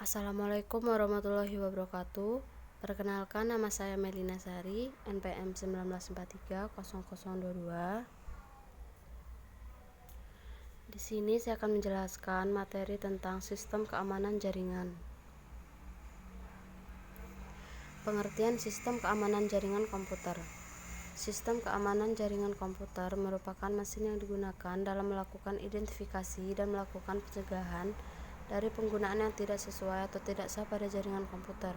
Assalamualaikum warahmatullahi wabarakatuh. Perkenalkan, nama saya Melina Sari, NPM 19430022. Di sini saya akan menjelaskan materi tentang sistem keamanan jaringan. Pengertian sistem keamanan jaringan komputer. Sistem keamanan jaringan komputer merupakan mesin yang digunakan dalam melakukan identifikasi dan melakukan pencegahan dari penggunaan yang tidak sesuai atau tidak sah pada jaringan komputer.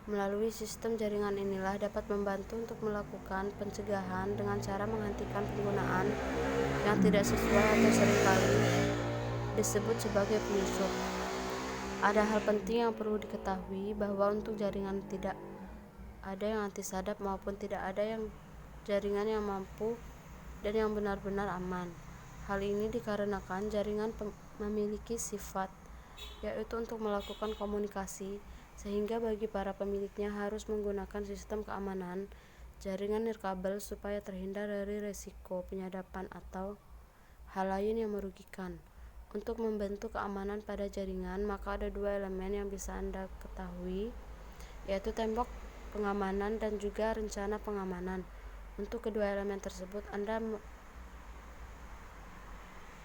Melalui sistem jaringan inilah dapat membantu untuk melakukan pencegahan dengan cara menghentikan penggunaan yang tidak sesuai atau seringkali disebut sebagai penyusup. Ada hal penting yang perlu diketahui bahwa untuk jaringan tidak ada yang anti-sadap maupun tidak ada yang jaringan yang mampu dan yang benar-benar aman. Hal ini dikarenakan jaringan memiliki sifat yaitu untuk melakukan komunikasi, sehingga bagi para pemiliknya harus menggunakan sistem keamanan jaringan nirkabel supaya terhindar dari resiko penyadapan atau hal lain yang merugikan. Untuk membentuk keamanan pada jaringan, maka ada dua elemen yang bisa Anda ketahui, yaitu tembok pengamanan dan juga rencana pengamanan. Untuk kedua elemen tersebut, Anda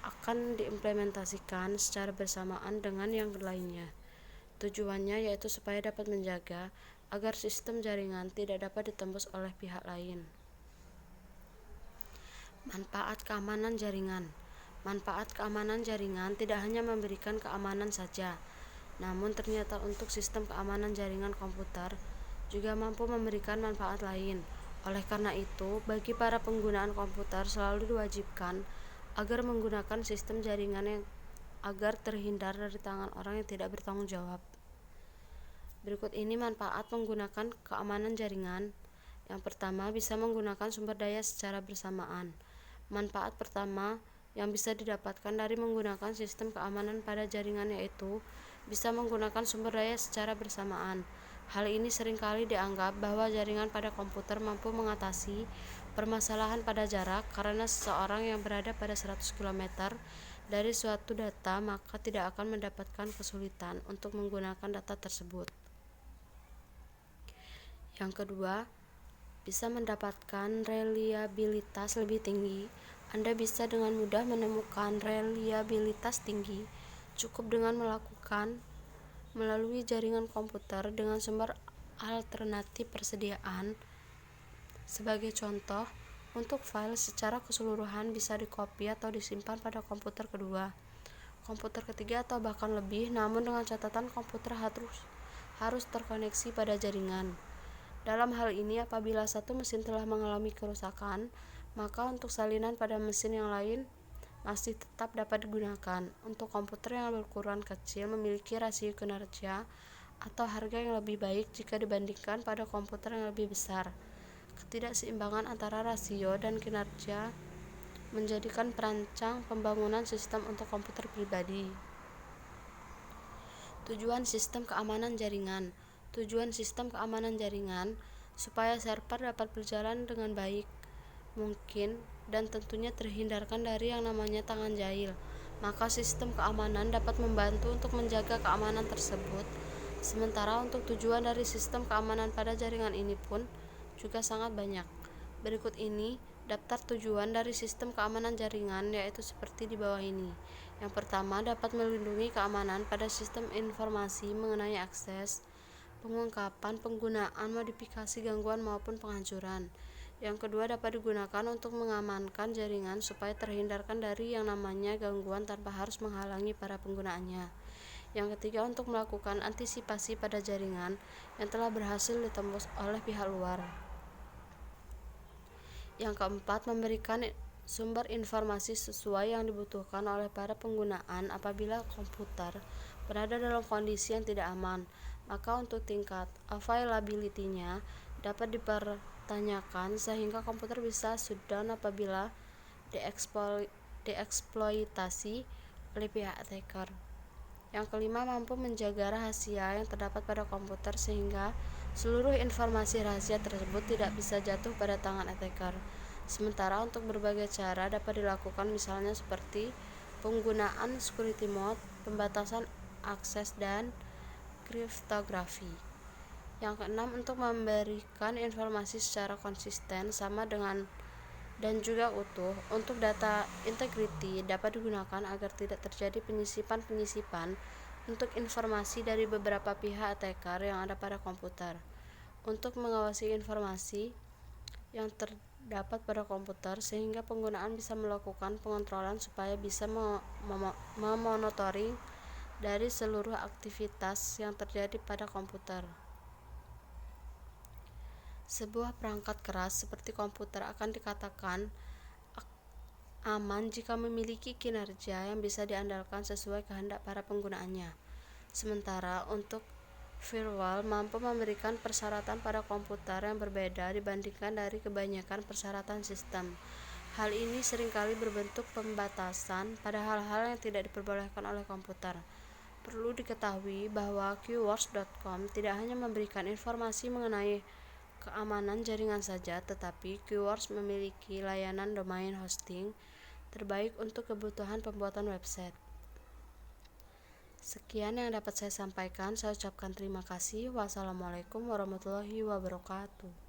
akan diimplementasikan secara bersamaan dengan yang lainnya. Tujuannya yaitu supaya dapat menjaga agar sistem jaringan tidak dapat ditembus oleh pihak lain. Manfaat keamanan jaringan. Manfaat keamanan jaringan tidak hanya memberikan keamanan saja, namun ternyata untuk sistem keamanan jaringan komputer juga mampu memberikan manfaat lain. Oleh karena itu, bagi para penggunaan komputer selalu diwajibkan agar menggunakan sistem jaringan yang agar terhindar dari tangan orang yang tidak bertanggung jawab. Berikut ini manfaat menggunakan keamanan jaringan. Yang pertama, bisa menggunakan sumber daya secara bersamaan. Manfaat pertama yang bisa didapatkan dari menggunakan sistem keamanan pada jaringan yaitu bisa menggunakan sumber daya secara bersamaan. Hal ini seringkali dianggap bahwa jaringan pada komputer mampu mengatasi permasalahan pada jarak karena seseorang yang berada pada 100 km dari suatu data maka tidak akan mendapatkan kesulitan untuk menggunakan data tersebut. Yang kedua, bisa mendapatkan reliabilitas lebih tinggi. Anda bisa dengan mudah menemukan reliabilitas tinggi cukup dengan melakukan melalui jaringan komputer dengan sumber alternatif persediaan. Sebagai contoh, untuk file secara keseluruhan bisa dikopi atau disimpan pada komputer kedua, komputer ketiga atau bahkan lebih, namun dengan catatan komputer harus terkoneksi pada jaringan. Dalam hal ini, apabila satu mesin telah mengalami kerusakan, maka untuk salinan pada mesin yang lain masih tetap dapat digunakan. Untuk komputer yang berukuran kecil memiliki rasio kinerja atau harga yang lebih baik jika dibandingkan pada komputer yang lebih besar. Ketidakseimbangan antara rasio dan kinerja menjadikan perancang pembangunan sistem untuk komputer pribadi. Tujuan sistem keamanan jaringan. Tujuan sistem keamanan jaringan supaya server dapat berjalan dengan baik mungkin dan tentunya terhindarkan dari yang namanya tangan jahil. Maka sistem keamanan dapat membantu untuk menjaga keamanan tersebut. Sementara untuk tujuan dari sistem keamanan pada jaringan ini pun juga sangat banyak. Berikut ini daftar tujuan dari sistem keamanan jaringan yaitu seperti di bawah ini. Yang pertama, dapat melindungi keamanan pada sistem informasi mengenai akses, pengungkapan, penggunaan, modifikasi, gangguan maupun penghancuran. Yang kedua, dapat digunakan untuk mengamankan jaringan supaya terhindarkan dari yang namanya gangguan tanpa harus menghalangi para penggunaannya. Yang ketiga, untuk melakukan antisipasi pada jaringan yang telah berhasil ditembus oleh pihak luar. Yang keempat, memberikan sumber informasi sesuai yang dibutuhkan oleh para penggunaan apabila komputer berada dalam kondisi yang tidak aman. Maka untuk tingkat availability-nya dapat dipertanyakan sehingga komputer bisa shutdown apabila dieksploitasi oleh pihak attacker. Yang kelima, mampu menjaga rahasia yang terdapat pada komputer sehingga seluruh informasi rahasia tersebut tidak bisa jatuh pada tangan attacker. Sementara untuk berbagai cara dapat dilakukan misalnya seperti penggunaan security mode, pembatasan akses dan kriptografi. Yang keenam, untuk memberikan informasi secara konsisten, sama dengan dan juga utuh. Untuk data integrity dapat digunakan agar tidak terjadi penyisipan untuk informasi dari beberapa pihak attacker yang ada pada komputer. Untuk mengawasi informasi yang terdapat pada komputer sehingga penggunaan bisa melakukan pengontrolan supaya bisa memonitoring dari seluruh aktivitas yang terjadi pada komputer. Sebuah perangkat keras seperti komputer akan dikatakan aman jika memiliki kinerja yang bisa diandalkan sesuai kehendak para penggunaannya. Sementara untuk firewall mampu memberikan persyaratan pada komputer yang berbeda dibandingkan dari kebanyakan persyaratan sistem. Hal ini seringkali berbentuk pembatasan pada hal-hal yang tidak diperbolehkan oleh komputer. Perlu diketahui bahwa Qwars.com tidak hanya memberikan informasi mengenai keamanan jaringan saja, tetapi Qwars memiliki layanan domain hosting terbaik untuk kebutuhan pembuatan website. Sekian yang dapat saya sampaikan. Saya ucapkan terima kasih. Wassalamualaikum warahmatullahi wabarakatuh.